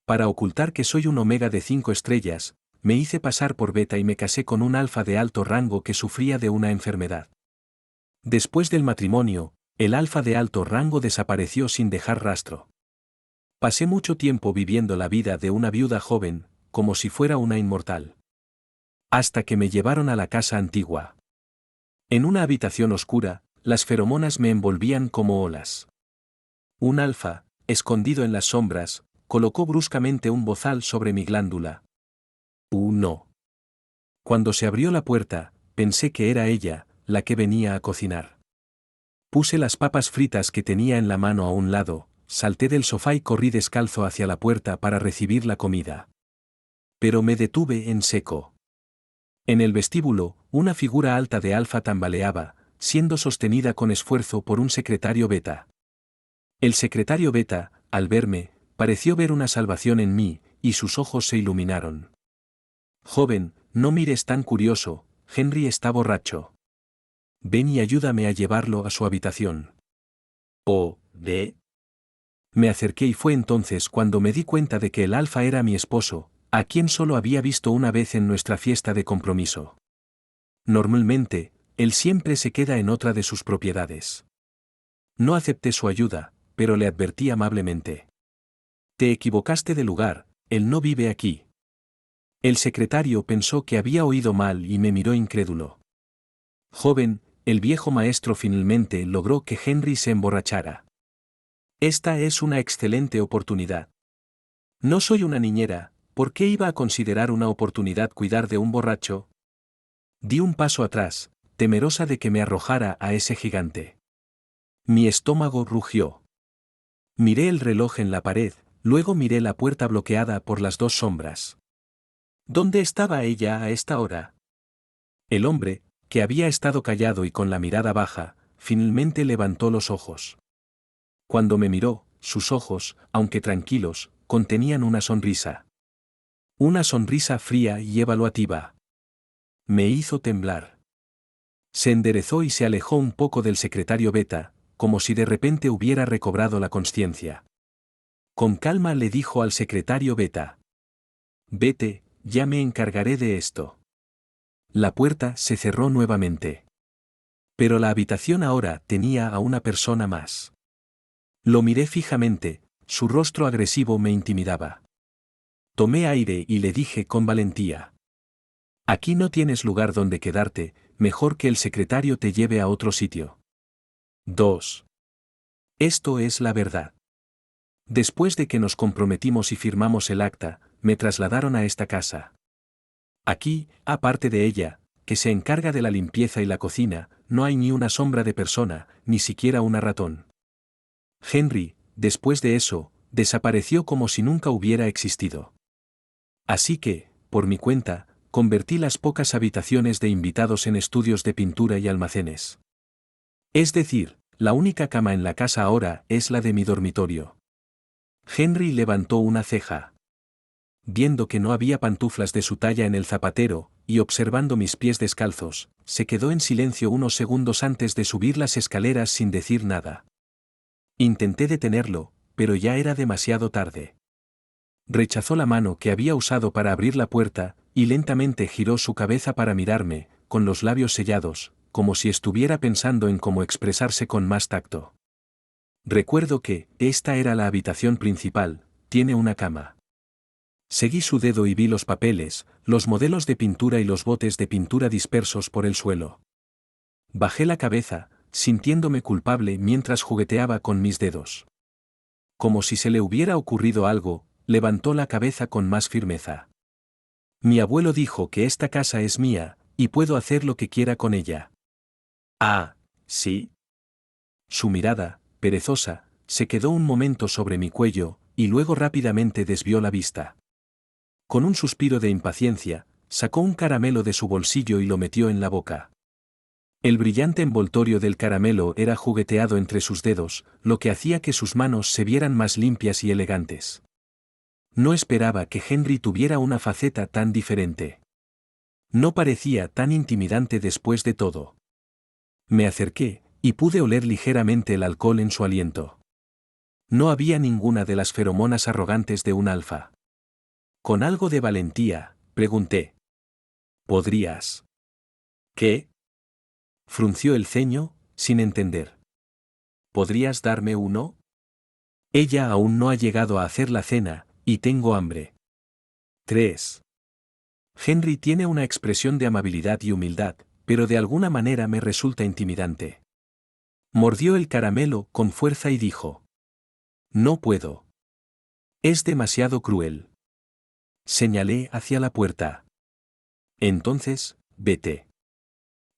Para ocultar que soy un omega de 5 estrellas, me hice pasar por beta y me casé con un alfa de alto rango que sufría de una enfermedad. Después del matrimonio, el alfa de alto rango desapareció sin dejar rastro. Pasé mucho tiempo viviendo la vida de una viuda joven, como si fuera una inmortal. Hasta que me llevaron a la casa antigua. En una habitación oscura, las feromonas me envolvían como olas. Un alfa, escondido en las sombras, colocó bruscamente un bozal sobre mi glándula. No. Cuando se abrió la puerta, pensé que era ella, la que venía a cocinar. Puse las papas fritas que tenía en la mano a un lado, salté del sofá y corrí descalzo hacia la puerta para recibir la comida. Pero me detuve en seco. En el vestíbulo, una figura alta de alfa tambaleaba, siendo sostenida con esfuerzo por un secretario beta. El secretario beta, al verme, pareció ver una salvación en mí, y sus ojos se iluminaron. Joven, no mires tan curioso, Henry está borracho. Ven y ayúdame a llevarlo a su habitación. Oh, ¿de? Me acerqué y fue entonces cuando me di cuenta de que el alfa era mi esposo, a quien solo había visto una vez en nuestra fiesta de compromiso. Normalmente, él siempre se queda en otra de sus propiedades. No acepté su ayuda, pero le advertí amablemente. Te equivocaste de lugar, él no vive aquí. El secretario pensó que había oído mal y me miró incrédulo. Joven, el viejo maestro finalmente logró que Henry se emborrachara. Esta es una excelente oportunidad. No soy una niñera, ¿por qué iba a considerar una oportunidad cuidar de un borracho? Di un paso atrás, temerosa de que me arrojara a ese gigante. Mi estómago rugió. Miré el reloj en la pared, luego miré la puerta bloqueada por las dos sombras. ¿Dónde estaba ella a esta hora? El hombre, que había estado callado y con la mirada baja, finalmente levantó los ojos. Cuando me miró, sus ojos, aunque tranquilos, contenían una sonrisa. Una sonrisa fría y evaluativa. Me hizo temblar. Se enderezó y se alejó un poco del secretario beta, como si de repente hubiera recobrado la consciencia. Con calma le dijo al secretario beta. Vete, ya me encargaré de esto. La puerta se cerró nuevamente. Pero la habitación ahora tenía a una persona más. Lo miré fijamente, su rostro agresivo me intimidaba. Tomé aire y le dije con valentía. Aquí no tienes lugar donde quedarte, mejor que el secretario te lleve a otro sitio. 2. Esto es la verdad. Después de que nos comprometimos y firmamos el acta, me trasladaron a esta casa. Aquí, aparte de ella, que se encarga de la limpieza y la cocina, no hay ni una sombra de persona, ni siquiera una ratón. Henry, después de eso, desapareció como si nunca hubiera existido. Así que, por mi cuenta, convertí las pocas habitaciones de invitados en estudios de pintura y almacenes. Es decir, la única cama en la casa ahora es la de mi dormitorio. Henry levantó una ceja. Viendo que no había pantuflas de su talla en el zapatero, y observando mis pies descalzos, se quedó en silencio unos segundos antes de subir las escaleras sin decir nada. Intenté detenerlo, pero ya era demasiado tarde. Rechazó la mano que había usado para abrir la puerta, y lentamente giró su cabeza para mirarme, con los labios sellados, como si estuviera pensando en cómo expresarse con más tacto. Recuerdo que, esta era la habitación principal, tiene una cama. Seguí su dedo y vi los papeles, los modelos de pintura y los botes de pintura dispersos por el suelo. Bajé la cabeza, sintiéndome culpable mientras jugueteaba con mis dedos. Como si se le hubiera ocurrido algo, levantó la cabeza con más firmeza. Mi abuelo dijo que esta casa es mía, y puedo hacer lo que quiera con ella. Ah, ¿sí? Su mirada, perezosa, se quedó un momento sobre mi cuello, y luego rápidamente desvió la vista. Con un suspiro de impaciencia, sacó un caramelo de su bolsillo y lo metió en la boca. El brillante envoltorio del caramelo era jugueteado entre sus dedos, lo que hacía que sus manos se vieran más limpias y elegantes. No esperaba que Henry tuviera una faceta tan diferente. No parecía tan intimidante después de todo. Me acerqué, y pude oler ligeramente el alcohol en su aliento. No había ninguna de las feromonas arrogantes de un alfa. Con algo de valentía, pregunté. ¿Podrías? ¿Qué? Frunció el ceño, sin entender. ¿Podrías darme uno? Ella aún no ha llegado a hacer la cena, y tengo hambre. 3. Henry tiene una expresión de amabilidad y humildad, pero de alguna manera me resulta intimidante. Mordió el caramelo con fuerza y dijo: No puedo. Es demasiado cruel. Señalé hacia la puerta. Entonces, vete.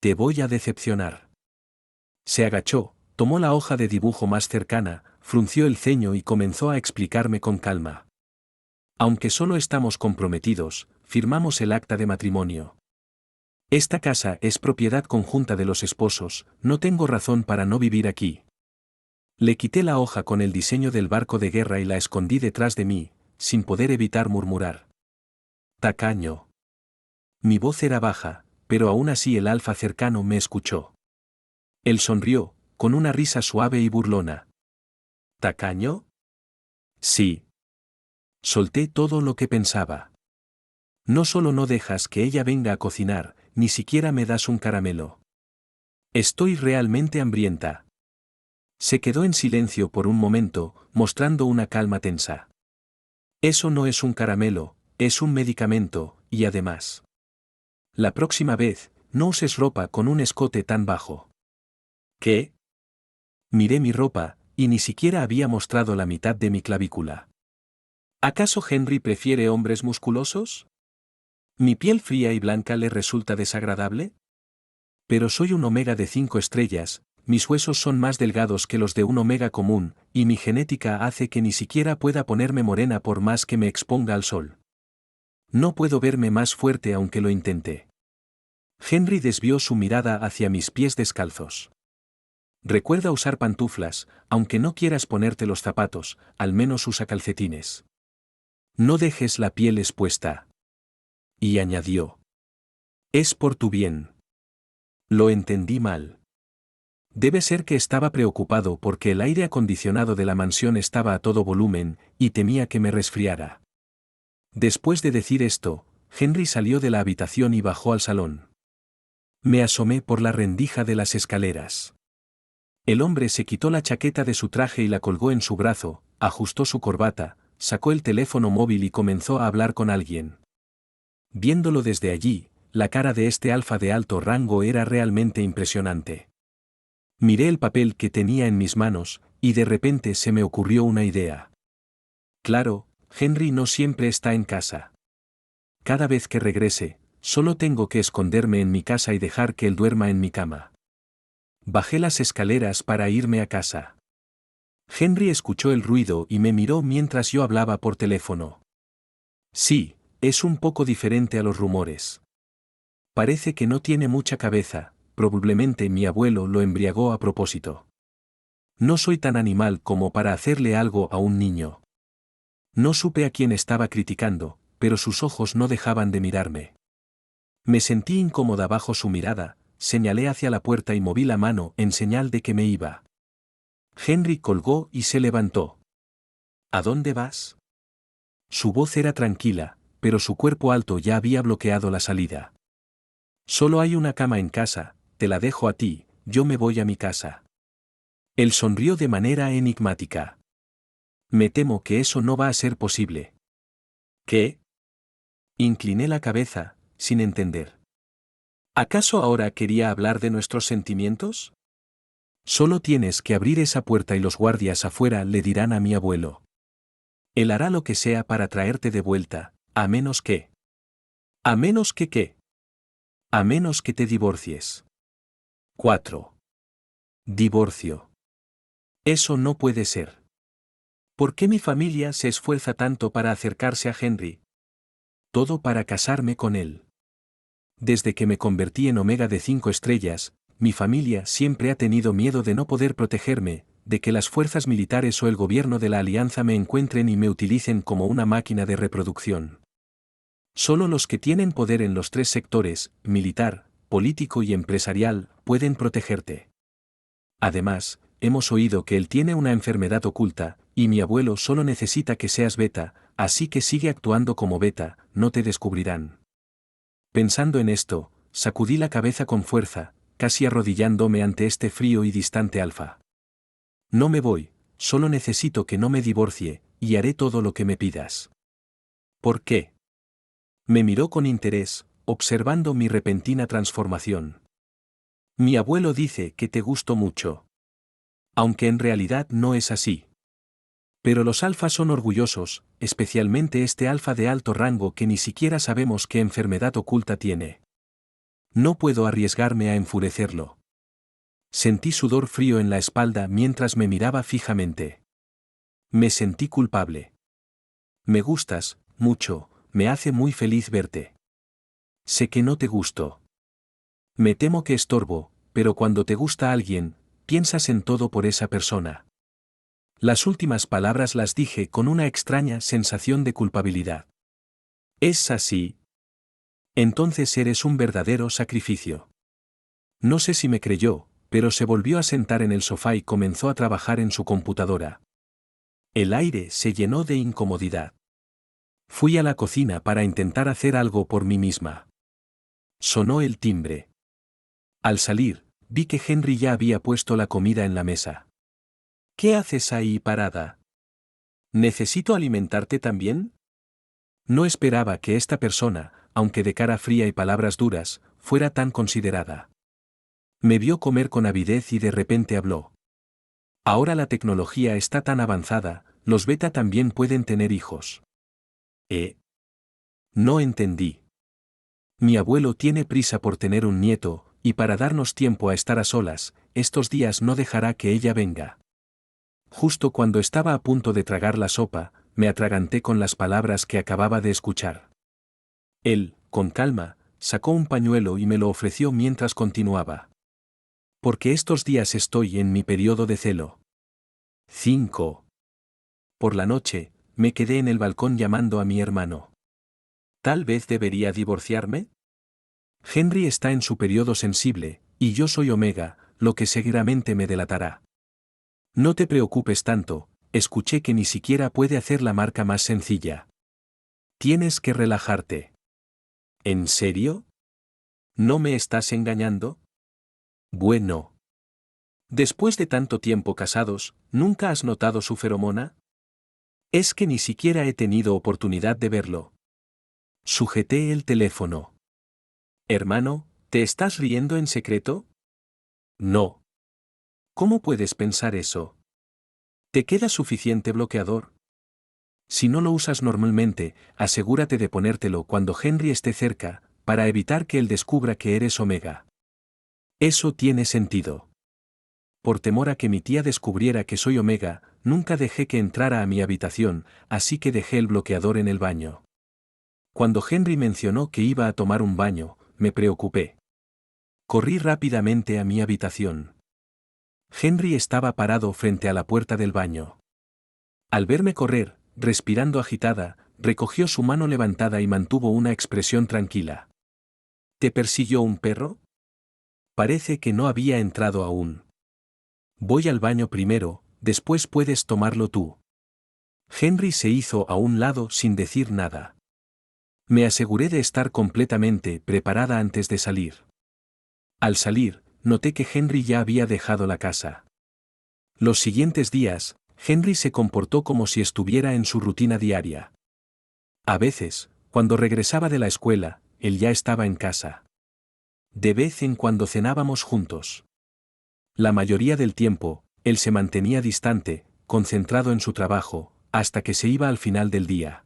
Te voy a decepcionar. Se agachó, tomó la hoja de dibujo más cercana, frunció el ceño y comenzó a explicarme con calma. Aunque solo estamos comprometidos, firmamos el acta de matrimonio. Esta casa es propiedad conjunta de los esposos, no tengo razón para no vivir aquí. Le quité la hoja con el diseño del barco de guerra y la escondí detrás de mí, sin poder evitar murmurar: Tacaño. Mi voz era baja, pero aún así el alfa cercano me escuchó. Él sonrió, con una risa suave y burlona. ¿Tacaño? Sí. Solté todo lo que pensaba. No solo no dejas que ella venga a cocinar, ni siquiera me das un caramelo. Estoy realmente hambrienta. Se quedó en silencio por un momento, mostrando una calma tensa. Eso no es un caramelo, es un medicamento, y además. La próxima vez, no uses ropa con un escote tan bajo. ¿Qué? Miré mi ropa, y ni siquiera había mostrado la mitad de mi clavícula. ¿Acaso Henry prefiere hombres musculosos? ¿Mi piel fría y blanca le resulta desagradable? Pero soy un omega de 5 estrellas, mis huesos son más delgados que los de un omega común, y mi genética hace que ni siquiera pueda ponerme morena por más que me exponga al sol. No puedo verme más fuerte aunque lo intente. Henry desvió su mirada hacia mis pies descalzos. Recuerda usar pantuflas, aunque no quieras ponerte los zapatos, al menos usa calcetines. No dejes la piel expuesta. Y añadió: Es por tu bien. Lo entendí mal. Debe ser que estaba preocupado porque el aire acondicionado de la mansión estaba a todo volumen, y temía que me resfriara. Después de decir esto, Henry salió de la habitación y bajó al salón. Me asomé por la rendija de las escaleras. El hombre se quitó la chaqueta de su traje y la colgó en su brazo, ajustó su corbata, sacó el teléfono móvil y comenzó a hablar con alguien. Viéndolo desde allí, la cara de este alfa de alto rango era realmente impresionante. Miré el papel que tenía en mis manos, y de repente se me ocurrió una idea. Claro, Henry no siempre está en casa. Cada vez que regrese, solo tengo que esconderme en mi casa y dejar que él duerma en mi cama. Bajé las escaleras para irme a casa. Henry escuchó el ruido y me miró mientras yo hablaba por teléfono. Sí, es un poco diferente a los rumores. Parece que no tiene mucha cabeza, probablemente mi abuelo lo embriagó a propósito. No soy tan animal como para hacerle algo a un niño. No supe a quién estaba criticando, pero sus ojos no dejaban de mirarme. Me sentí incómoda bajo su mirada, señalé hacia la puerta y moví la mano en señal de que me iba. Henry colgó y se levantó. ¿A dónde vas? Su voz era tranquila, pero su cuerpo alto ya había bloqueado la salida. Solo hay una cama en casa, te la dejo a ti, yo me voy a mi casa. Él sonrió de manera enigmática. Me temo que eso no va a ser posible. ¿Qué? Incliné la cabeza, sin entender. ¿Acaso ahora quería hablar de nuestros sentimientos? Solo tienes que abrir esa puerta y los guardias afuera le dirán a mi abuelo. Él hará lo que sea para traerte de vuelta, a menos que... ¿A menos que qué? A menos que te divorcies. 4. Divorcio. Eso no puede ser. ¿Por qué mi familia se esfuerza tanto para acercarse a Henry? Todo para casarme con él. Desde que me convertí en omega de 5 estrellas, mi familia siempre ha tenido miedo de no poder protegerme, de que las fuerzas militares o el gobierno de la alianza me encuentren y me utilicen como una máquina de reproducción. Solo los que tienen poder en los tres sectores, militar, político y empresarial, pueden protegerte. Además, hemos oído que él tiene una enfermedad oculta, y mi abuelo solo necesita que seas beta, así que sigue actuando como beta, no te descubrirán. Pensando en esto, sacudí la cabeza con fuerza, casi arrodillándome ante este frío y distante alfa. No me voy, solo necesito que no me divorcie, y haré todo lo que me pidas. ¿Por qué? Me miró con interés, observando mi repentina transformación. Mi abuelo dice que te gusto mucho. Aunque en realidad no es así. Pero los alfas son orgullosos, especialmente este alfa de alto rango que ni siquiera sabemos qué enfermedad oculta tiene. No puedo arriesgarme a enfurecerlo. Sentí sudor frío en la espalda mientras me miraba fijamente. Me sentí culpable. Me gustas, mucho, me hace muy feliz verte. Sé que no te gusto. Me temo que estorbo, pero cuando te gusta alguien, piensas en todo por esa persona. Las últimas palabras las dije con una extraña sensación de culpabilidad. ¿Es así? Entonces eres un verdadero sacrificio. No sé si me creyó, pero se volvió a sentar en el sofá y comenzó a trabajar en su computadora. El aire se llenó de incomodidad. Fui a la cocina para intentar hacer algo por mí misma. Sonó el timbre. Al salir, vi que Henry ya había puesto la comida en la mesa. ¿Qué haces ahí parada? ¿Necesito alimentarte también? No esperaba que esta persona, aunque de cara fría y palabras duras, fuera tan considerada. Me vio comer con avidez y de repente habló. Ahora la tecnología está tan avanzada, los beta también pueden tener hijos. No entendí. Mi abuelo tiene prisa por tener un nieto, y para darnos tiempo a estar a solas, estos días no dejará que ella venga. Justo cuando estaba a punto de tragar la sopa, me atraganté con las palabras que acababa de escuchar. Él, con calma, sacó un pañuelo y me lo ofreció mientras continuaba. Porque estos días estoy en mi periodo de celo. 5. Por la noche, me quedé en el balcón llamando a mi hermano. ¿Tal vez debería divorciarme? Henry está en su periodo sensible, y yo soy Omega, lo que seguramente me delatará. No te preocupes tanto, escuché que ni siquiera puede hacer la marca más sencilla. Tienes que relajarte. ¿En serio? ¿No me estás engañando? Bueno. Después de tanto tiempo casados, ¿nunca has notado su feromona? Es que ni siquiera he tenido oportunidad de verlo. Sujeté el teléfono. Hermano, ¿te estás riendo en secreto? No. ¿Cómo puedes pensar eso? ¿Te queda suficiente bloqueador? Si no lo usas normalmente, asegúrate de ponértelo cuando Henry esté cerca, para evitar que él descubra que eres Omega. Eso tiene sentido. Por temor a que mi tía descubriera que soy Omega, nunca dejé que entrara a mi habitación, así que dejé el bloqueador en el baño. Cuando Henry mencionó que iba a tomar un baño, me preocupé. Corrí rápidamente a mi habitación. Henry estaba parado frente a la puerta del baño. Al verme correr, respirando agitada, recogió su mano levantada y mantuvo una expresión tranquila. ¿Te persiguió un perro? Parece que no había entrado aún. Voy al baño primero, después puedes tomarlo tú. Henry se hizo a un lado sin decir nada. Me aseguré de estar completamente preparada antes de salir. Al salir, noté que Henry ya había dejado la casa. Los siguientes días, Henry se comportó como si estuviera en su rutina diaria. A veces, cuando regresaba de la escuela, él ya estaba en casa. De vez en cuando cenábamos juntos. La mayoría del tiempo, él se mantenía distante, concentrado en su trabajo, hasta que se iba al final del día.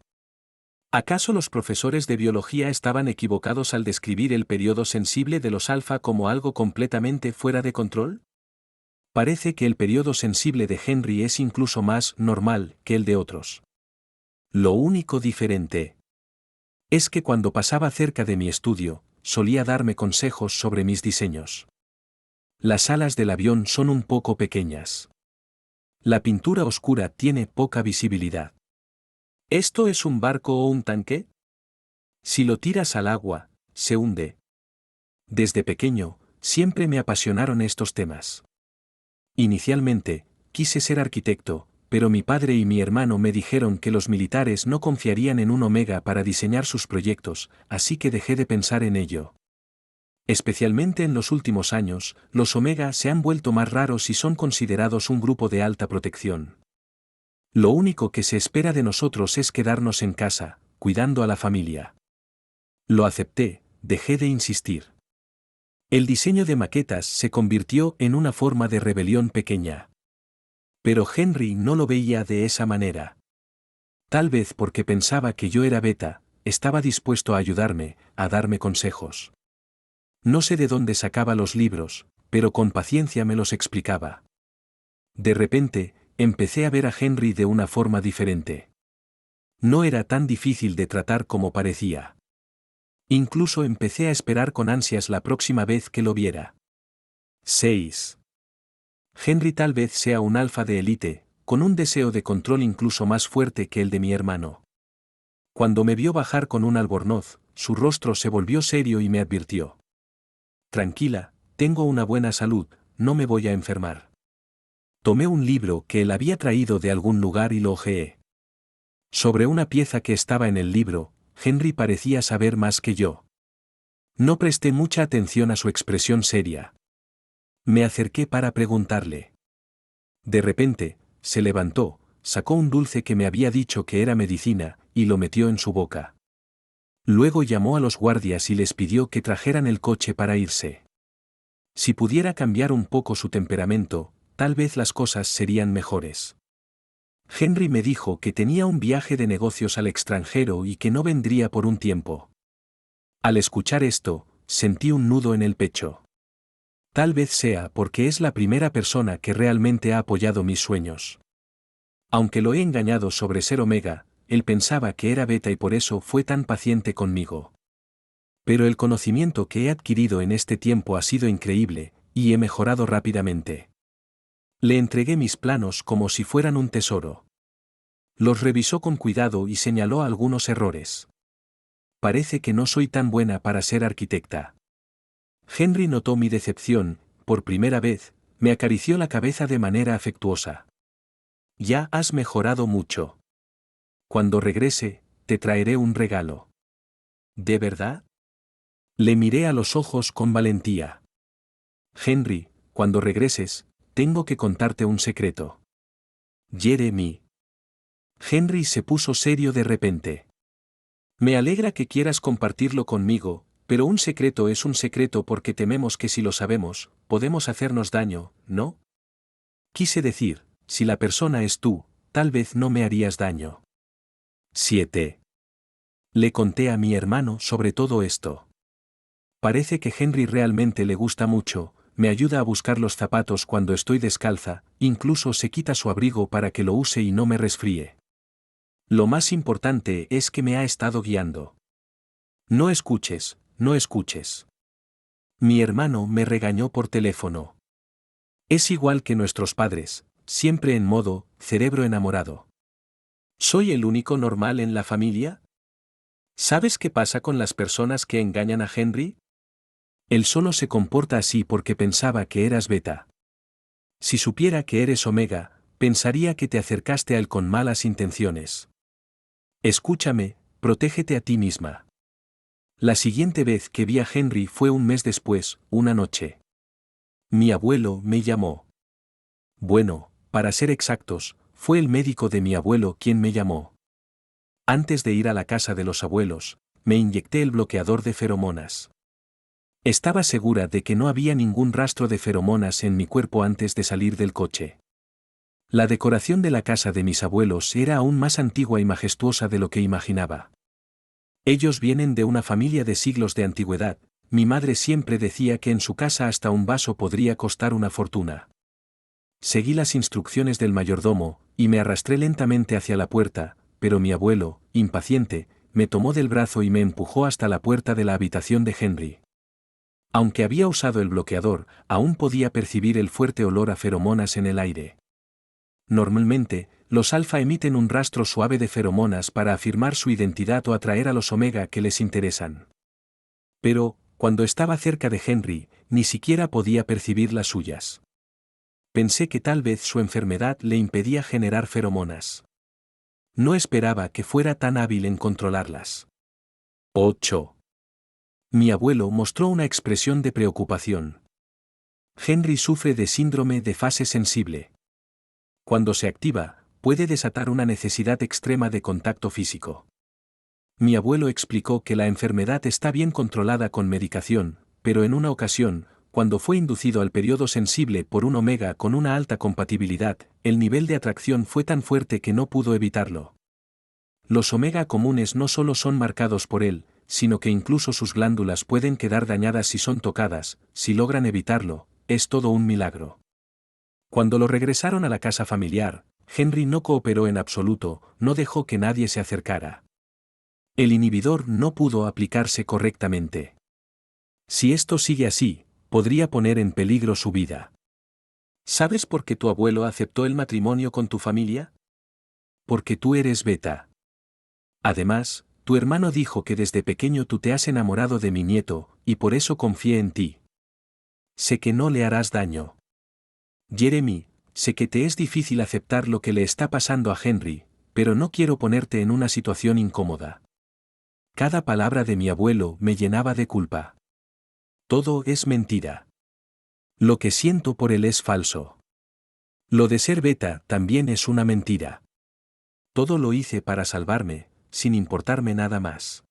¿Acaso los profesores de biología estaban equivocados al describir el periodo sensible de los alfa como algo completamente fuera de control? Parece que el periodo sensible de Henry es incluso más normal que el de otros. Lo único diferente es que cuando pasaba cerca de mi estudio, solía darme consejos sobre mis diseños. Las alas del avión son un poco pequeñas. La pintura oscura tiene poca visibilidad. ¿Esto es un barco o un tanque? Si lo tiras al agua, se hunde. Desde pequeño, siempre me apasionaron estos temas. Inicialmente, quise ser arquitecto, pero mi padre y mi hermano me dijeron que los militares no confiarían en un Omega para diseñar sus proyectos, así que dejé de pensar en ello. Especialmente en los últimos años, los Omega se han vuelto más raros y son considerados un grupo de alta protección. Lo único que se espera de nosotros es quedarnos en casa, cuidando a la familia. Lo acepté, dejé de insistir. El diseño de maquetas se convirtió en una forma de rebelión pequeña. Pero Henry no lo veía de esa manera. Tal vez porque pensaba que yo era beta, estaba dispuesto a ayudarme, a darme consejos. No sé de dónde sacaba los libros, pero con paciencia me los explicaba. De repente, empecé a ver a Henry de una forma diferente. No era tan difícil de tratar como parecía. Incluso empecé a esperar con ansias la próxima vez que lo viera. 6. Henry tal vez sea un alfa de élite, con un deseo de control incluso más fuerte que el de mi hermano. Cuando me vio bajar con un albornoz, su rostro se volvió serio y me advirtió. Tranquila, tengo una buena salud, no me voy a enfermar. Tomé un libro que él había traído de algún lugar y lo hojeé. Sobre una pieza que estaba en el libro, Henry parecía saber más que yo. No presté mucha atención a su expresión seria. Me acerqué para preguntarle. De repente, se levantó, sacó un dulce que me había dicho que era medicina, y lo metió en su boca. Luego llamó a los guardias y les pidió que trajeran el coche para irse. Si pudiera cambiar un poco su temperamento, tal vez las cosas serían mejores. Henry me dijo que tenía un viaje de negocios al extranjero y que no vendría por un tiempo. Al escuchar esto, sentí un nudo en el pecho. Tal vez sea porque es la primera persona que realmente ha apoyado mis sueños. Aunque lo he engañado sobre ser Omega, él pensaba que era beta y por eso fue tan paciente conmigo. Pero el conocimiento que he adquirido en este tiempo ha sido increíble, y he mejorado rápidamente. Le entregué mis planos como si fueran un tesoro. Los revisó con cuidado y señaló algunos errores. Parece que no soy tan buena para ser arquitecta. Henry notó mi decepción, por primera vez, me acarició la cabeza de manera afectuosa. Ya has mejorado mucho. Cuando regrese, te traeré un regalo. ¿De verdad? Le miré a los ojos con valentía. Henry, cuando regreses, tengo que contarte un secreto. Jeremy. Henry se puso serio de repente. Me alegra que quieras compartirlo conmigo, pero un secreto es un secreto porque tememos que si lo sabemos, podemos hacernos daño, ¿no? Quise decir, si la persona es tú, tal vez no me harías daño. 7. Le conté a mi hermano sobre todo esto. Parece que Henry realmente le gusta mucho, me ayuda a buscar los zapatos cuando estoy descalza, incluso se quita su abrigo para que lo use y no me resfríe. Lo más importante es que me ha estado guiando. No escuches, no escuches. Mi hermano me regañó por teléfono. Es igual que nuestros padres, siempre en modo, cerebro enamorado. ¿Soy el único normal en la familia? ¿Sabes qué pasa con las personas que engañan a Henry? Él solo se comporta así porque pensaba que eras beta. Si supiera que eres omega, pensaría que te acercaste a él con malas intenciones. Escúchame, protégete a ti misma. La siguiente vez que vi a Henry fue un mes después, una noche. Mi abuelo me llamó. Bueno, para ser exactos, fue el médico de mi abuelo quien me llamó. Antes de ir a la casa de los abuelos, me inyecté el bloqueador de feromonas. Estaba segura de que no había ningún rastro de feromonas en mi cuerpo antes de salir del coche. La decoración de la casa de mis abuelos era aún más antigua y majestuosa de lo que imaginaba. Ellos vienen de una familia de siglos de antigüedad, mi madre siempre decía que en su casa hasta un vaso podría costar una fortuna. Seguí las instrucciones del mayordomo, y me arrastré lentamente hacia la puerta, pero mi abuelo, impaciente, me tomó del brazo y me empujó hasta la puerta de la habitación de Henry. Aunque había usado el bloqueador, aún podía percibir el fuerte olor a feromonas en el aire. Normalmente, los alfa emiten un rastro suave de feromonas para afirmar su identidad o atraer a los omega que les interesan. Pero, cuando estaba cerca de Henry, ni siquiera podía percibir las suyas. Pensé que tal vez su enfermedad le impedía generar feromonas. No esperaba que fuera tan hábil en controlarlas. 8. Mi abuelo mostró una expresión de preocupación. Henry sufre de síndrome de fase sensible. Cuando se activa, puede desatar una necesidad extrema de contacto físico. Mi abuelo explicó que la enfermedad está bien controlada con medicación, pero en una ocasión, cuando fue inducido al periodo sensible por un omega con una alta compatibilidad, el nivel de atracción fue tan fuerte que no pudo evitarlo. Los omega comunes no solo son marcados por él, sino que incluso sus glándulas pueden quedar dañadas si son tocadas. Si logran evitarlo, es todo un milagro. Cuando lo regresaron a la casa familiar, Henry no cooperó en absoluto, no dejó que nadie se acercara. El inhibidor no pudo aplicarse correctamente. Si esto sigue así, podría poner en peligro su vida. ¿Sabes por qué tu abuelo aceptó el matrimonio con tu familia? Porque tú eres beta. Además, tu hermano dijo que desde pequeño tú te has enamorado de mi nieto, y por eso confié en ti. Sé que no le harás daño. Jeremy, sé que te es difícil aceptar lo que le está pasando a Henry, pero no quiero ponerte en una situación incómoda. Cada palabra de mi abuelo me llenaba de culpa. Todo es mentira. Lo que siento por él es falso. Lo de ser beta también es una mentira. Todo lo hice para salvarme, sin importarme nada más.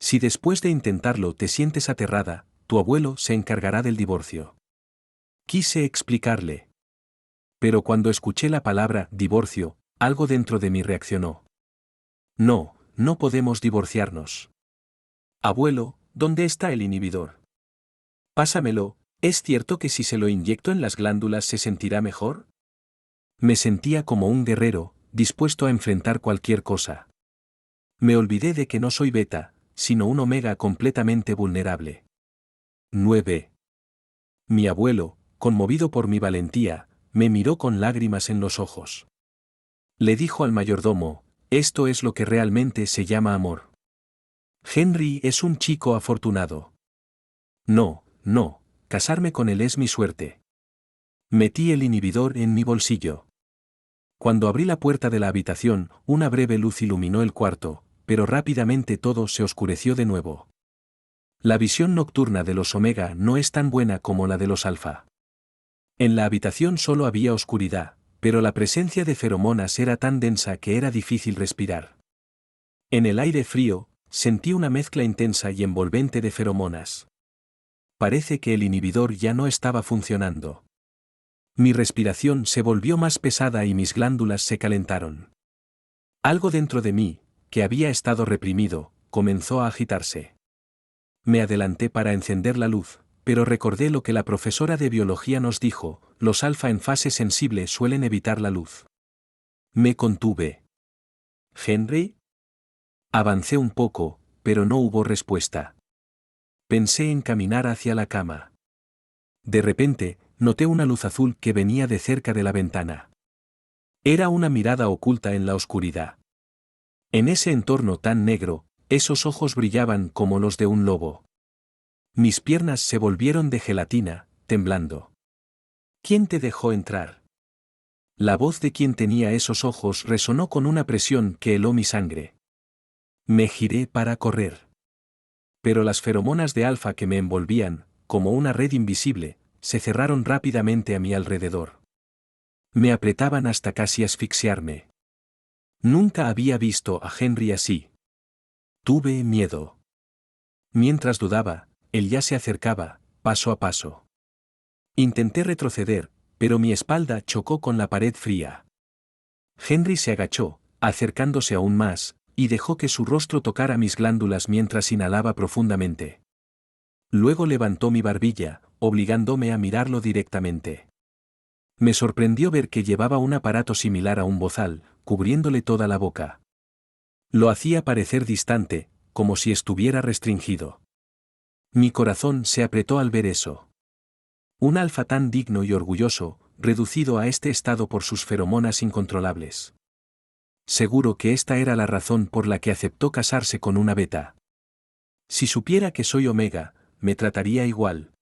Si después de intentarlo te sientes aterrada, tu abuelo se encargará del divorcio. Quise explicarle. Pero cuando escuché la palabra divorcio, algo dentro de mí reaccionó. No, no podemos divorciarnos. Abuelo, ¿dónde está el inhibidor? Pásamelo. ¿Es cierto que si se lo inyecto en las glándulas se sentirá mejor? Me sentía como un guerrero, dispuesto a enfrentar cualquier cosa. Me olvidé de que no soy beta, sino un omega completamente vulnerable. 9. Mi abuelo, conmovido por mi valentía, me miró con lágrimas en los ojos. Le dijo al mayordomo, esto es lo que realmente se llama amor. Henry es un chico afortunado. No, no, casarme con él es mi suerte. Metí el inhibidor en mi bolsillo. Cuando abrí la puerta de la habitación, una breve luz iluminó el cuarto, pero rápidamente todo se oscureció de nuevo. La visión nocturna de los omega no es tan buena como la de los alfa. En la habitación solo había oscuridad, pero la presencia de feromonas era tan densa que era difícil respirar. En el aire frío, sentí una mezcla intensa y envolvente de feromonas. Parece que el inhibidor ya no estaba funcionando. Mi respiración se volvió más pesada y mis glándulas se calentaron. Algo dentro de mí, que había estado reprimido, comenzó a agitarse. Me adelanté para encender la luz, pero recordé lo que la profesora de biología nos dijo, los alfa en fase sensible suelen evitar la luz. Me contuve. ¿Henry? Avancé un poco, pero no hubo respuesta. Pensé en caminar hacia la cama. De repente, noté una luz azul que venía de cerca de la ventana. Era una mirada oculta en la oscuridad. En ese entorno tan negro, esos ojos brillaban como los de un lobo. Mis piernas se volvieron de gelatina, temblando. ¿Quién te dejó entrar? La voz de quien tenía esos ojos resonó con una presión que heló mi sangre. Me giré para correr. Pero las feromonas de alfa que me envolvían, como una red invisible, se cerraron rápidamente a mi alrededor. Me apretaban hasta casi asfixiarme. Nunca había visto a Henry así. Tuve miedo. Mientras dudaba, él ya se acercaba, paso a paso. Intenté retroceder, pero mi espalda chocó con la pared fría. Henry se agachó, acercándose aún más, y dejó que su rostro tocara mis glándulas mientras inhalaba profundamente. Luego levantó mi barbilla, obligándome a mirarlo directamente. Me sorprendió ver que llevaba un aparato similar a un bozal, cubriéndole toda la boca. Lo hacía parecer distante, como si estuviera restringido. Mi corazón se apretó al ver eso. Un alfa tan digno y orgulloso, reducido a este estado por sus feromonas incontrolables. Seguro que esta era la razón por la que aceptó casarse con una beta. Si supiera que soy omega, me trataría igual.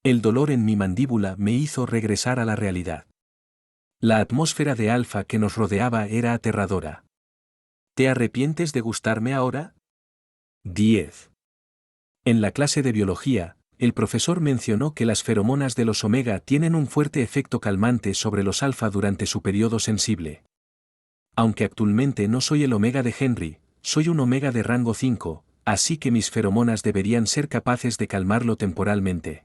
El dolor en mi mandíbula me hizo regresar a la realidad. La atmósfera de alfa que nos rodeaba era aterradora. ¿Te arrepientes de gustarme ahora? 10. En la clase de biología, el profesor mencionó que las feromonas de los omega tienen un fuerte efecto calmante sobre los alfa durante su periodo sensible. Aunque actualmente no soy el omega de Henry, soy un omega de rango 5, así que mis feromonas deberían ser capaces de calmarlo temporalmente.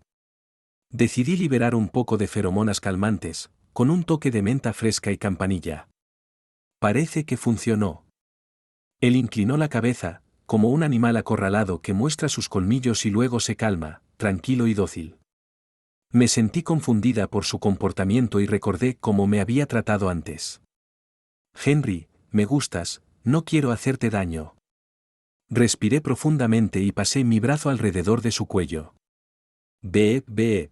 Decidí liberar un poco de feromonas calmantes, con un toque de menta fresca y campanilla. Parece que funcionó. Él inclinó la cabeza, como un animal acorralado que muestra sus colmillos y luego se calma, tranquilo y dócil. Me sentí confundida por su comportamiento y recordé cómo me había tratado antes. Henry, me gustas, no quiero hacerte daño. Respiré profundamente y pasé mi brazo alrededor de su cuello. Ve.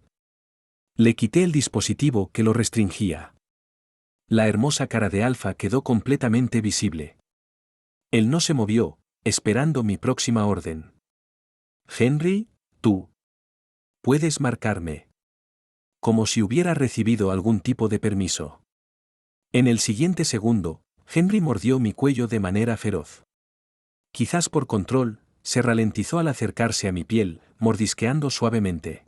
Le quité el dispositivo que lo restringía. La hermosa cara de Alfa quedó completamente visible. Él no se movió, esperando mi próxima orden. Henry, tú. Puedes marcarme. Como si hubiera recibido algún tipo de permiso. En el siguiente segundo, Henry mordió mi cuello de manera feroz. Quizás por control, se ralentizó al acercarse a mi piel, mordisqueando suavemente.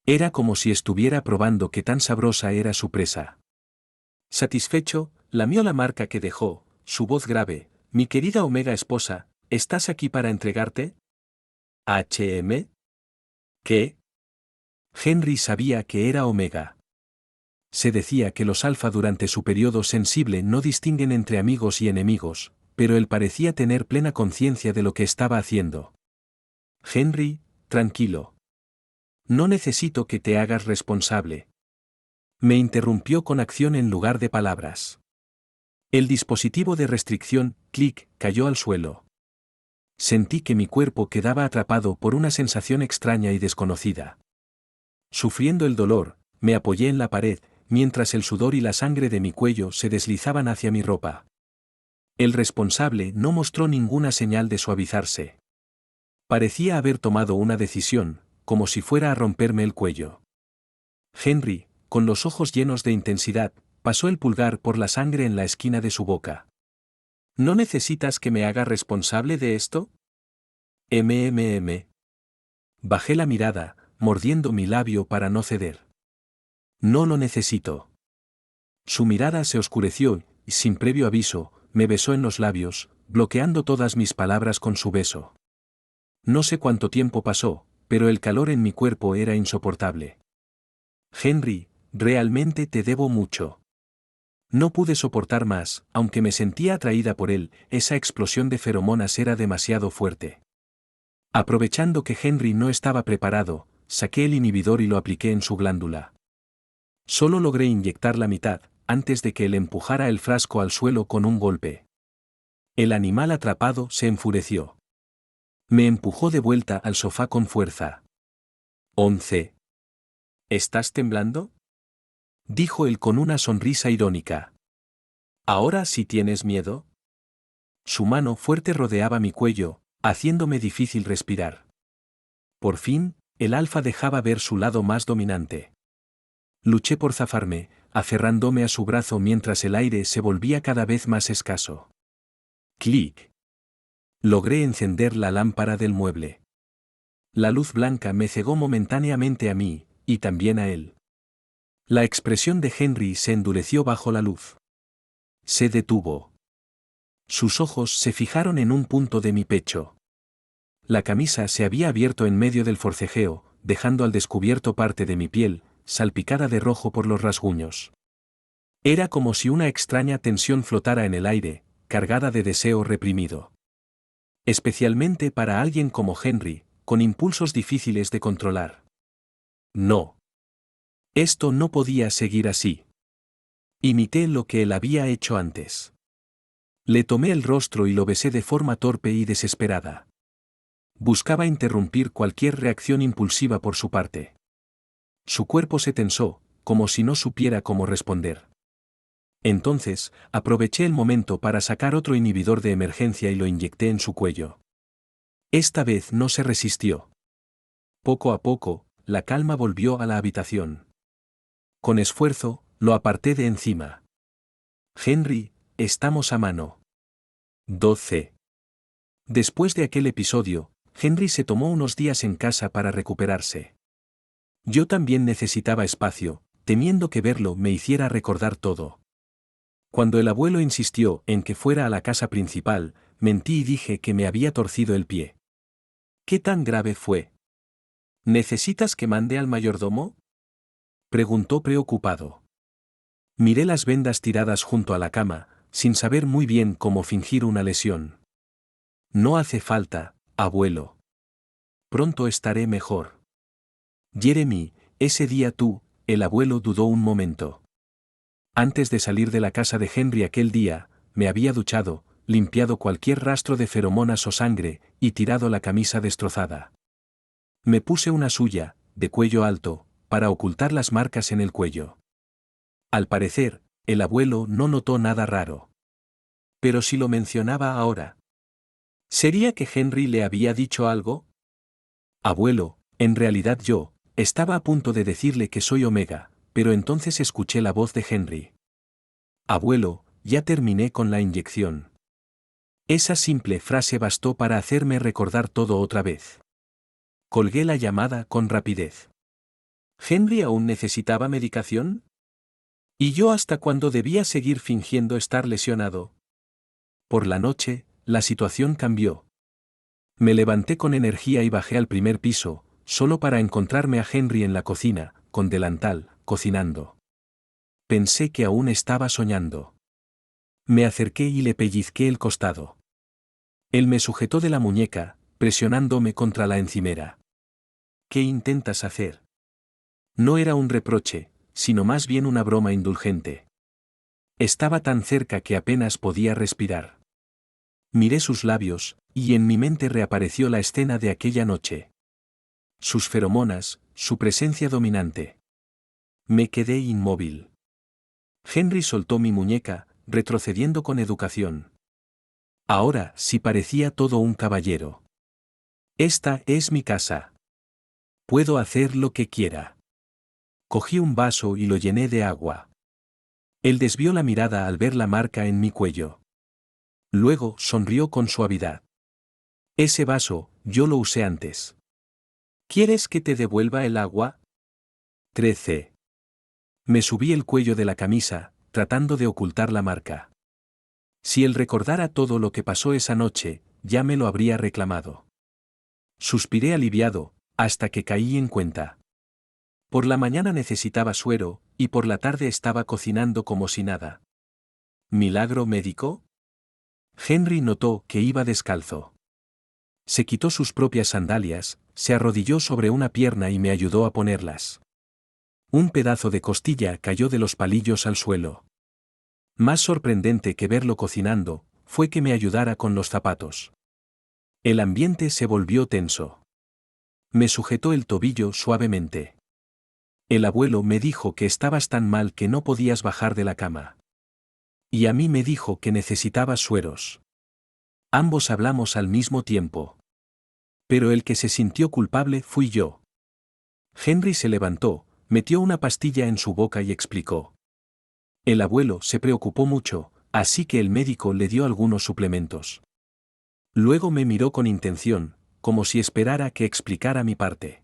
Era como si estuviera probando qué tan sabrosa era su presa. Satisfecho, lamió la marca que dejó, su voz grave: mi querida Omega esposa, ¿estás aquí para entregarte? ¿HM? ¿Qué? Henry sabía que era Omega. Se decía que los alfa durante su periodo sensible no distinguen entre amigos y enemigos, pero él parecía tener plena conciencia de lo que estaba haciendo. Henry, tranquilo. No necesito que te hagas responsable. Me interrumpió con acción en lugar de palabras. El dispositivo de restricción, clic, cayó al suelo. Sentí que mi cuerpo quedaba atrapado por una sensación extraña y desconocida. Sufriendo el dolor, me apoyé en la pared, mientras el sudor y la sangre de mi cuello se deslizaban hacia mi ropa. El responsable no mostró ninguna señal de suavizarse. Parecía haber tomado una decisión, como si fuera a romperme el cuello. Henry, con los ojos llenos de intensidad, pasó el pulgar por la sangre en la esquina de su boca. ¿No necesitas que me haga responsable de esto? Bajé la mirada, mordiendo mi labio para no ceder. No lo necesito. Su mirada se oscureció y, sin previo aviso, me besó en los labios, bloqueando todas mis palabras con su beso. No sé cuánto tiempo pasó, pero el calor en mi cuerpo era insoportable. Henry, realmente te debo mucho. No pude soportar más, aunque me sentía atraída por él, esa explosión de feromonas era demasiado fuerte. Aprovechando que Henry no estaba preparado, saqué el inhibidor y lo apliqué en su glándula. Solo logré inyectar la mitad, antes de que él empujara el frasco al suelo con un golpe. El animal atrapado se enfureció. Me empujó de vuelta al sofá con fuerza. 11. ¿Estás temblando? Dijo él con una sonrisa irónica. ¿Ahora sí tienes miedo? Su mano fuerte rodeaba mi cuello, haciéndome difícil respirar. Por fin, el alfa dejaba ver su lado más dominante. Luché por zafarme, aferrándome a su brazo mientras el aire se volvía cada vez más escaso. Clic. Logré encender la lámpara del mueble. La luz blanca me cegó momentáneamente a mí, y también a él. La expresión de Henry se endureció bajo la luz. Se detuvo. Sus ojos se fijaron en un punto de mi pecho. La camisa se había abierto en medio del forcejeo, dejando al descubierto parte de mi piel, salpicada de rojo por los rasguños. Era como si una extraña tensión flotara en el aire, cargada de deseo reprimido. Especialmente para alguien como Henry, con impulsos difíciles de controlar. No. Esto no podía seguir así. Imité lo que él había hecho antes. Le tomé el rostro y lo besé de forma torpe y desesperada. Buscaba interrumpir cualquier reacción impulsiva por su parte. Su cuerpo se tensó, como si no supiera cómo responder. Entonces, aproveché el momento para sacar otro inhibidor de emergencia y lo inyecté en su cuello. Esta vez no se resistió. Poco a poco, la calma volvió a la habitación. Con esfuerzo, lo aparté de encima. Henry, estamos a mano. 12. Después de aquel episodio, Henry se tomó unos días en casa para recuperarse. Yo también necesitaba espacio, temiendo que verlo me hiciera recordar todo. Cuando el abuelo insistió en que fuera a la casa principal, mentí y dije que me había torcido el pie. ¿Qué tan grave fue? ¿Necesitas que mande al mayordomo?, preguntó preocupado. Miré las vendas tiradas junto a la cama, sin saber muy bien cómo fingir una lesión. No hace falta, abuelo. Pronto estaré mejor. Jeremy, ese día tú, el abuelo dudó un momento. Antes de salir de la casa de Henry aquel día, me había duchado, limpiado cualquier rastro de feromonas o sangre, y tirado la camisa destrozada. Me puse una suya, de cuello alto, para ocultar las marcas en el cuello. Al parecer, el abuelo no notó nada raro. Pero si lo mencionaba ahora, ¿sería que Henry le había dicho algo? Abuelo, en realidad yo, estaba a punto de decirle que soy Omega, pero entonces escuché la voz de Henry. Abuelo, ya terminé con la inyección. Esa simple frase bastó para hacerme recordar todo otra vez. Colgué la llamada con rapidez. ¿Henry aún necesitaba medicación? ¿Y yo hasta cuándo debía seguir fingiendo estar lesionado? Por la noche, la situación cambió. Me levanté con energía y bajé al primer piso, solo para encontrarme a Henry en la cocina, con delantal, cocinando. Pensé que aún estaba soñando. Me acerqué y le pellizqué el costado. Él me sujetó de la muñeca, presionándome contra la encimera. ¿Qué intentas hacer? No era un reproche, sino más bien una broma indulgente. Estaba tan cerca que apenas podía respirar. Miré sus labios, y en mi mente reapareció la escena de aquella noche. Sus feromonas, su presencia dominante. Me quedé inmóvil. Henry soltó mi muñeca, retrocediendo con educación. Ahora sí parecía todo un caballero. Esta es mi casa. Puedo hacer lo que quiera. Cogí un vaso y lo llené de agua. Él desvió la mirada al ver la marca en mi cuello. Luego sonrió con suavidad. Ese vaso, yo lo usé antes. ¿Quieres que te devuelva el agua? 13. Me subí el cuello de la camisa, tratando de ocultar la marca. Si él recordara todo lo que pasó esa noche, ya me lo habría reclamado. Suspiré aliviado, hasta que caí en cuenta. Por la mañana necesitaba suero, y por la tarde estaba cocinando como si nada. ¿Milagro médico? Henry notó que iba descalzo. Se quitó sus propias sandalias, se arrodilló sobre una pierna y me ayudó a ponerlas. Un pedazo de costilla cayó de los palillos al suelo. Más sorprendente que verlo cocinando, fue que me ayudara con los zapatos. El ambiente se volvió tenso. Me sujetó el tobillo suavemente. El abuelo me dijo que estabas tan mal que no podías bajar de la cama. Y a mí me dijo que necesitabas sueros. Ambos hablamos al mismo tiempo. Pero el que se sintió culpable fui yo. Henry se levantó, metió una pastilla en su boca y explicó. El abuelo se preocupó mucho, así que el médico le dio algunos suplementos. Luego me miró con intención, como si esperara que explicara mi parte.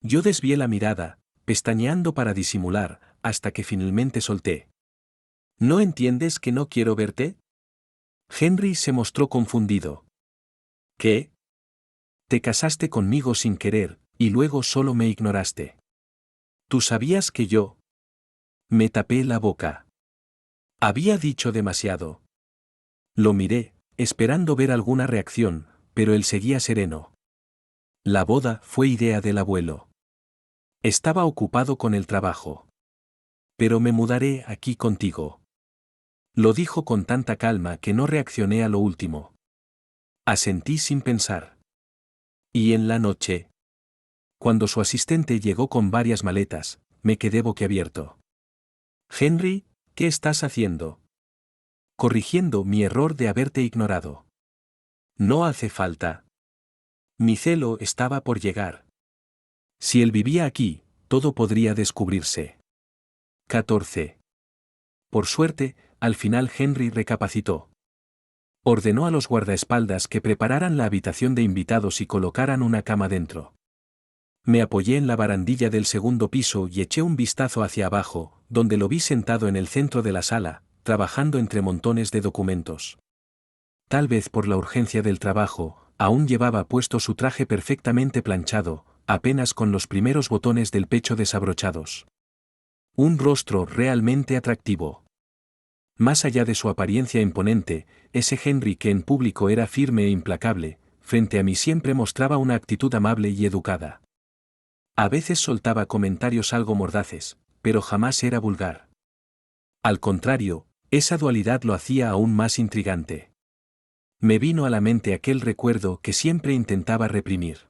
Yo desvié la mirada, pestañeando para disimular, hasta que finalmente solté. ¿No entiendes que no quiero verte? Henry se mostró confundido. ¿Qué? Te casaste conmigo sin querer, y luego solo me ignoraste. ¿Tú sabías que yo? Me tapé la boca. Había dicho demasiado. Lo miré, esperando ver alguna reacción, pero él seguía sereno. La boda fue idea del abuelo. Estaba ocupado con el trabajo. Pero me mudaré aquí contigo. Lo dijo con tanta calma que no reaccioné a lo último. Asentí sin pensar. Y en la noche, cuando su asistente llegó con varias maletas, me quedé boquiabierto. Henry, ¿qué estás haciendo? Corrigiendo mi error de haberte ignorado. No hace falta. Mi celo estaba por llegar. Si él vivía aquí, todo podría descubrirse. 14. Por suerte, al final Henry recapacitó. Ordenó a los guardaespaldas que prepararan la habitación de invitados y colocaran una cama dentro. Me apoyé en la barandilla del segundo piso y eché un vistazo hacia abajo, donde lo vi sentado en el centro de la sala, trabajando entre montones de documentos. Tal vez por la urgencia del trabajo, aún llevaba puesto su traje perfectamente planchado, apenas con los primeros botones del pecho desabrochados. Un rostro realmente atractivo. Más allá de su apariencia imponente, ese Henry que en público era firme e implacable, frente a mí siempre mostraba una actitud amable y educada. A veces soltaba comentarios algo mordaces, pero jamás era vulgar. Al contrario, esa dualidad lo hacía aún más intrigante. Me vino a la mente aquel recuerdo que siempre intentaba reprimir.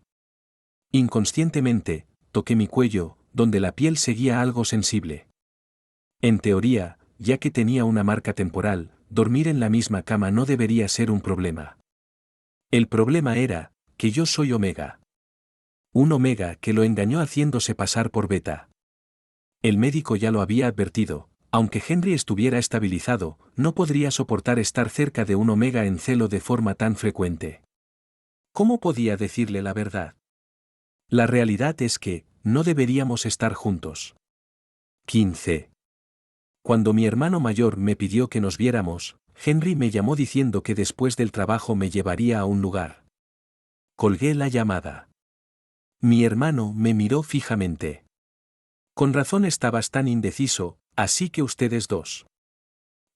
Inconscientemente, toqué mi cuello, donde la piel seguía algo sensible. En teoría, ya que tenía una marca temporal, dormir en la misma cama no debería ser un problema. El problema era, que yo soy Omega. Un Omega que lo engañó haciéndose pasar por Beta. El médico ya lo había advertido, aunque Henry estuviera estabilizado, no podría soportar estar cerca de un Omega en celo de forma tan frecuente. ¿Cómo podía decirle la verdad? La realidad es que, no deberíamos estar juntos. 15. Cuando mi hermano mayor me pidió que nos viéramos, Henry me llamó diciendo que después del trabajo me llevaría a un lugar. Colgué la llamada. Mi hermano me miró fijamente. Con razón estabas tan indeciso, así que ustedes dos.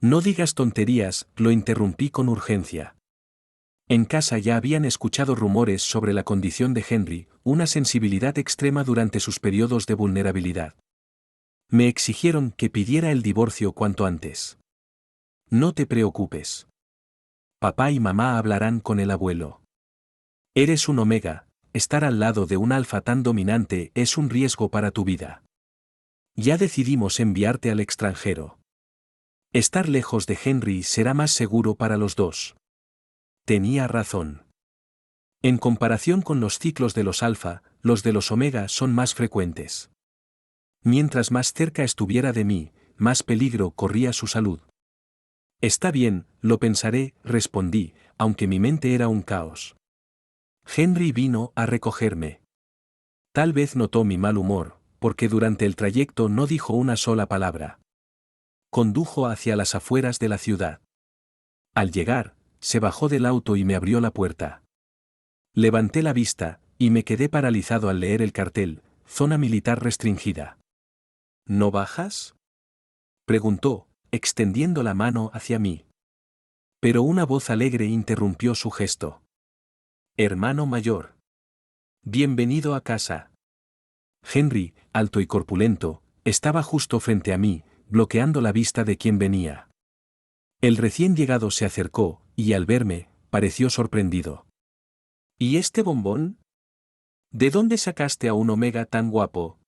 No digas tonterías, lo interrumpí con urgencia. En casa ya habían escuchado rumores sobre la condición de Henry, una sensibilidad extrema durante sus periodos de vulnerabilidad. Me exigieron que pidiera el divorcio cuanto antes. No te preocupes. Papá y mamá hablarán con el abuelo. Eres un Omega, estar al lado de un alfa tan dominante es un riesgo para tu vida. Ya decidimos enviarte al extranjero. Estar lejos de Henry será más seguro para los dos. Tenía razón. En comparación con los ciclos de los alfa, los de los Omega son más frecuentes. Mientras más cerca estuviera de mí, más peligro corría su salud. Está bien, lo pensaré, respondí, aunque mi mente era un caos. Henry vino a recogerme. Tal vez notó mi mal humor, porque durante el trayecto no dijo una sola palabra. Condujo hacia las afueras de la ciudad. Al llegar, se bajó del auto y me abrió la puerta. Levanté la vista, y me quedé paralizado al leer el cartel, zona militar restringida. ¿No bajas?, preguntó, extendiendo la mano hacia mí. Pero una voz alegre interrumpió su gesto. Hermano mayor. Bienvenido a casa. Henry, alto y corpulento, estaba justo frente a mí, bloqueando la vista de quien venía. El recién llegado se acercó, y al verme, pareció sorprendido. ¿Y este bombón? ¿De dónde sacaste a un Omega tan guapo?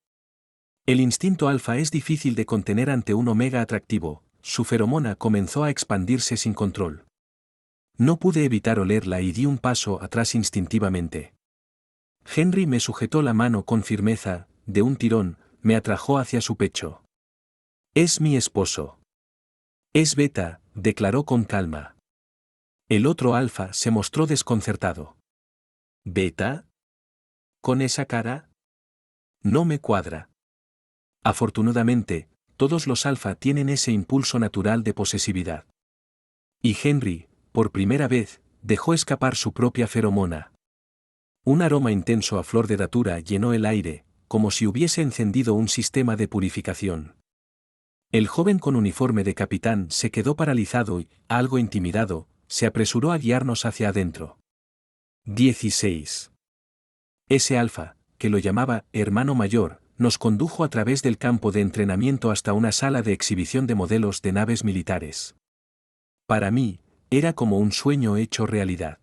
El instinto alfa es difícil de contener ante un Omega atractivo, su feromona comenzó a expandirse sin control. No pude evitar olerla y di un paso atrás instintivamente. Henry me sujetó la mano con firmeza, de un tirón, me atrajo hacia su pecho. Es mi esposo. Es Beta, declaró con calma. El otro alfa se mostró desconcertado. ¿Beta? ¿Con esa cara? No me cuadra. Afortunadamente, todos los alfa tienen ese impulso natural de posesividad. Y Henry, por primera vez, dejó escapar su propia feromona. Un aroma intenso a flor de datura llenó el aire, como si hubiese encendido un sistema de purificación. El joven con uniforme de capitán se quedó paralizado y, algo intimidado, se apresuró a guiarnos hacia adentro. 16. Ese alfa, que lo llamaba hermano mayor, nos condujo a través del campo de entrenamiento hasta una sala de exhibición de modelos de naves militares. Para mí, era como un sueño hecho realidad.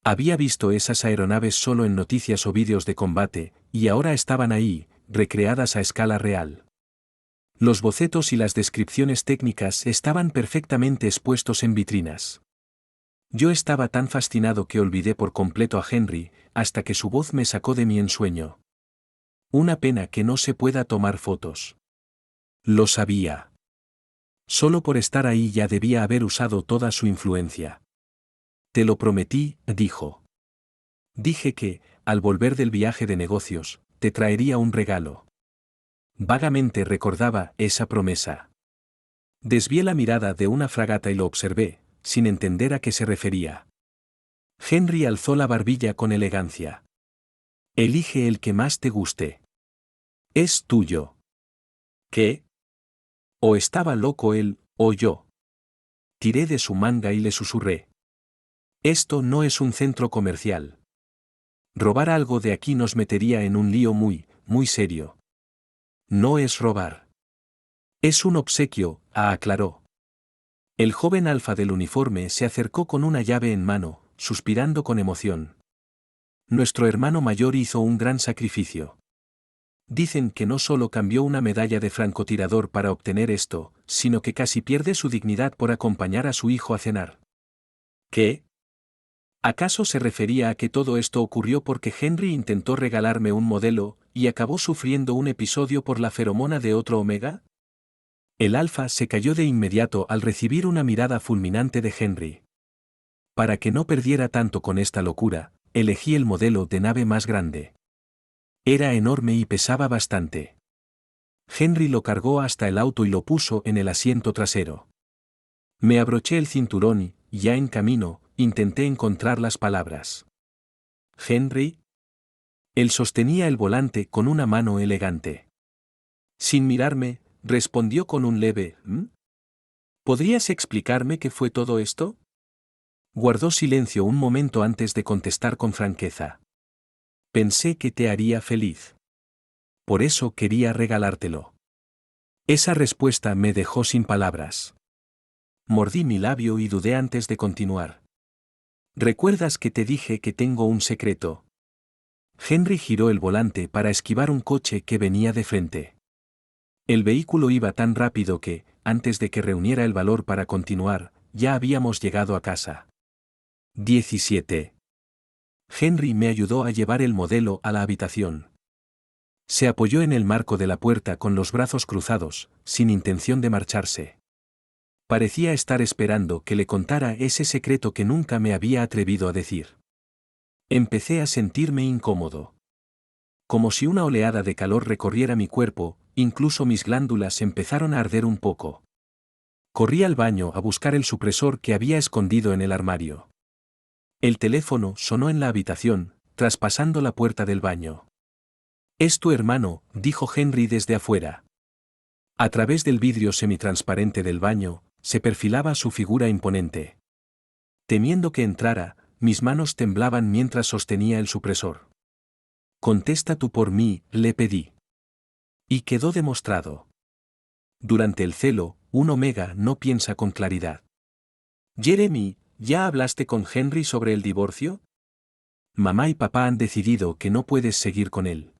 Había visto esas aeronaves solo en noticias o vídeos de combate, y ahora estaban ahí, recreadas a escala real. Los bocetos y las descripciones técnicas estaban perfectamente expuestos en vitrinas. Yo estaba tan fascinado que olvidé por completo a Henry, hasta que su voz me sacó de mi ensueño. Una pena que no se pueda tomar fotos. Lo sabía. Solo por estar ahí ya debía haber usado toda su influencia. Te lo prometí, dijo. Dije que, al volver del viaje de negocios, te traería un regalo. Vagamente recordaba esa promesa. Desvié la mirada de una fragata y lo observé, sin entender a qué se refería. Henry alzó la barbilla con elegancia. Elige el que más te guste. Es tuyo. ¿Qué? O estaba loco él, o yo. Tiré de su manga y le susurré. Esto no es un centro comercial. Robar algo de aquí nos metería en un lío muy, muy serio. No es robar. Es un obsequio, aclaró. El joven alfa del uniforme se acercó con una llave en mano, suspirando con emoción. Nuestro hermano mayor hizo un gran sacrificio. Dicen que no solo cambió una medalla de francotirador para obtener esto, sino que casi pierde su dignidad por acompañar a su hijo a cenar. ¿Qué? ¿Acaso se refería a que todo esto ocurrió porque Henry intentó regalarme un modelo, y acabó sufriendo un episodio por la feromona de otro Omega? El alfa se cayó de inmediato al recibir una mirada fulminante de Henry. Para que no perdiera tanto con esta locura, elegí el modelo de nave más grande. Era enorme y pesaba bastante. Henry lo cargó hasta el auto y lo puso en el asiento trasero. Me abroché el cinturón y, ya en camino, intenté encontrar las palabras. ¿Henry? Él sostenía el volante con una mano elegante. Sin mirarme, respondió con un leve ¿m? ¿Podrías explicarme qué fue todo esto? Guardó silencio un momento antes de contestar con franqueza. Pensé que te haría feliz. Por eso quería regalártelo. Esa respuesta me dejó sin palabras. Mordí mi labio y dudé antes de continuar. ¿Recuerdas que te dije que tengo un secreto? Henry giró el volante para esquivar un coche que venía de frente. El vehículo iba tan rápido que, antes de que reuniera el valor para continuar, ya habíamos llegado a casa. 17. Henry me ayudó a llevar el modelo a la habitación. Se apoyó en el marco de la puerta con los brazos cruzados, sin intención de marcharse. Parecía estar esperando que le contara ese secreto que nunca me había atrevido a decir. Empecé a sentirme incómodo. Como si una oleada de calor recorriera mi cuerpo, incluso mis glándulas empezaron a arder un poco. Corrí al baño a buscar el supresor que había escondido en el armario. El teléfono sonó en la habitación, traspasando la puerta del baño. «Es tu hermano», dijo Henry desde afuera. A través del vidrio semitransparente del baño, se perfilaba su figura imponente. Temiendo que entrara, mis manos temblaban mientras sostenía el supresor. «Contesta tú por mí», le pedí. Y quedó demostrado. Durante el celo, un Omega no piensa con claridad. «Jeremy, ¿ya hablaste con Henry sobre el divorcio? Mamá y papá han decidido que no puedes seguir con él.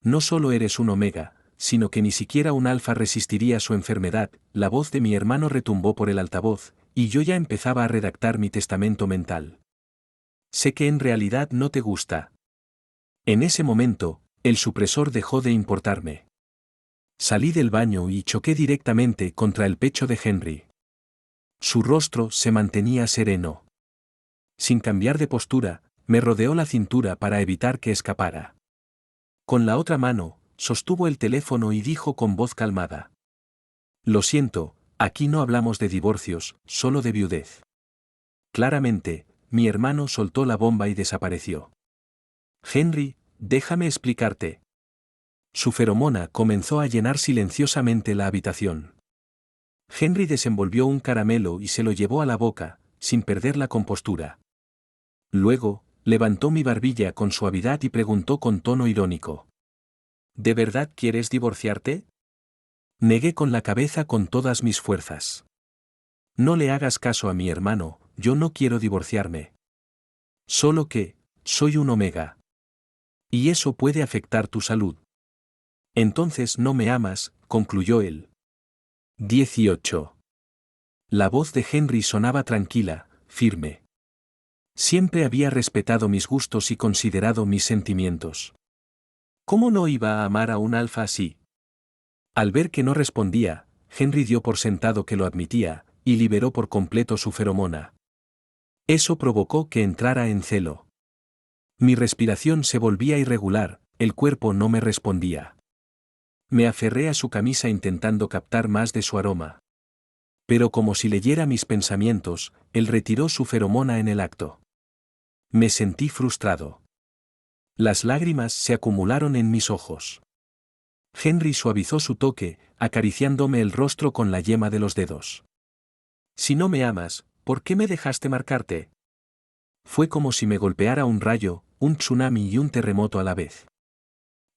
No solo eres un Omega, sino que ni siquiera un alfa resistiría su enfermedad». La voz de mi hermano retumbó por el altavoz, y yo ya empezaba a redactar mi testamento mental. «Sé que en realidad no te gusta». En ese momento, el supresor dejó de importarme. Salí del baño y choqué directamente contra el pecho de Henry. Su rostro se mantenía sereno. Sin cambiar de postura, me rodeó la cintura para evitar que escapara. Con la otra mano, sostuvo el teléfono y dijo con voz calmada. «Lo siento, aquí no hablamos de divorcios, solo de viudez». Claramente, mi hermano soltó la bomba y desapareció. «Henry, déjame explicarte». Su feromona comenzó a llenar silenciosamente la habitación. Henry desenvolvió un caramelo y se lo llevó a la boca, sin perder la compostura. Luego, levantó mi barbilla con suavidad y preguntó con tono irónico. «¿De verdad quieres divorciarte?» Negué con la cabeza con todas mis fuerzas. «No le hagas caso a mi hermano, yo no quiero divorciarme. Solo que, soy un Omega. Y eso puede afectar tu salud». «Entonces no me amas», concluyó él. 18. La voz de Henry sonaba tranquila, firme. Siempre había respetado mis gustos y considerado mis sentimientos. ¿Cómo no iba a amar a un alfa así? Al ver que no respondía, Henry dio por sentado que lo admitía, y liberó por completo su feromona. Eso provocó que entrara en celo. Mi respiración se volvía irregular, el cuerpo no me respondía. Me aferré a su camisa intentando captar más de su aroma. Pero como si leyera mis pensamientos, él retiró su feromona en el acto. Me sentí frustrado. Las lágrimas se acumularon en mis ojos. Henry suavizó su toque, acariciándome el rostro con la yema de los dedos. Si no me amas, ¿por qué me dejaste marcarte? Fue como si me golpeara un rayo, un tsunami y un terremoto a la vez.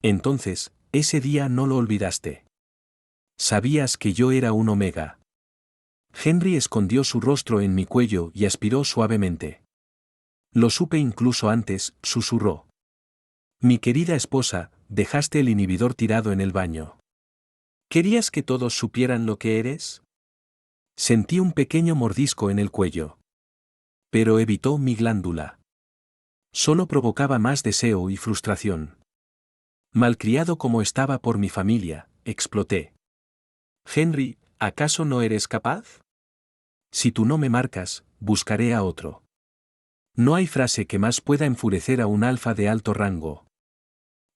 Entonces, ese día no lo olvidaste. Sabías que yo era un omega. Henry escondió su rostro en mi cuello y aspiró suavemente. Lo supe incluso antes, susurró. Mi querida esposa, dejaste el inhibidor tirado en el baño. ¿Querías que todos supieran lo que eres? Sentí un pequeño mordisco en el cuello. Pero evitó mi glándula. Solo provocaba más deseo y frustración. Malcriado como estaba por mi familia, exploté. Henry, ¿acaso no eres capaz? Si tú no me marcas, buscaré a otro. No hay frase que más pueda enfurecer a un alfa de alto rango.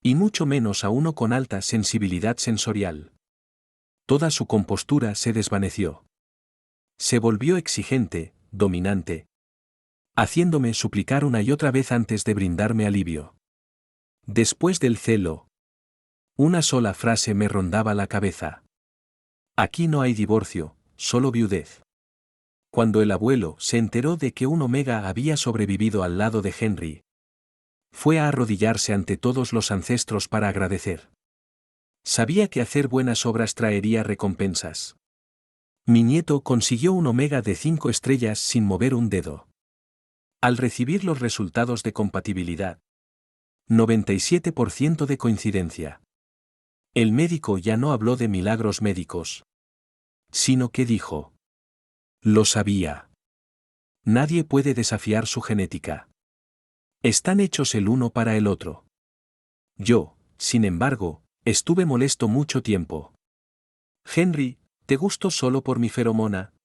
Y mucho menos a uno con alta sensibilidad sensorial. Toda su compostura se desvaneció. Se volvió exigente, dominante, haciéndome suplicar una y otra vez antes de brindarme alivio. Después del celo, una sola frase me rondaba la cabeza. Aquí no hay divorcio, solo viudez. Cuando el abuelo se enteró de que un omega había sobrevivido al lado de Henry, fue a arrodillarse ante todos los ancestros para agradecer. Sabía que hacer buenas obras traería recompensas. Mi nieto consiguió un omega de 5 estrellas sin mover un dedo. Al recibir los resultados de compatibilidad, 97% de coincidencia. El médico ya no habló de milagros médicos, sino que dijo: lo sabía. Nadie puede desafiar su genética. Están hechos el uno para el otro. Yo, sin embargo, estuve molesto mucho tiempo. Henry, ¿te gusto solo por mi feromona?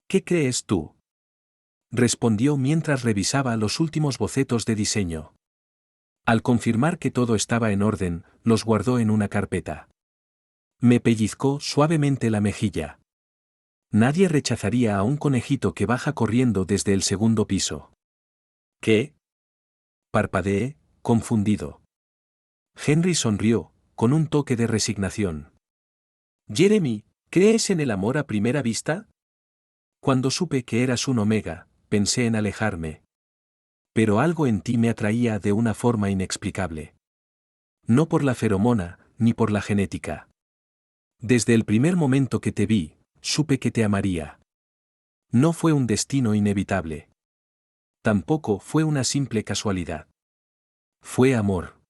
¿Qué crees tú? Respondió mientras revisaba los últimos bocetos de diseño. Al confirmar que todo estaba en orden, los guardó en una carpeta. Me pellizcó suavemente la mejilla. Nadie rechazaría a un conejito que baja corriendo desde el segundo piso. ¿Qué? Parpadeé, confundido. Henry sonrió, con un toque de resignación. Jeremy, ¿crees en el amor a primera vista? Cuando supe que eras un omega, pensé en alejarme. Pero algo en ti me atraía de una forma inexplicable. No por la feromona, ni por la genética. Desde el primer momento que te vi, supe que te amaría. No fue un destino inevitable. Tampoco fue una simple casualidad. Fue amor.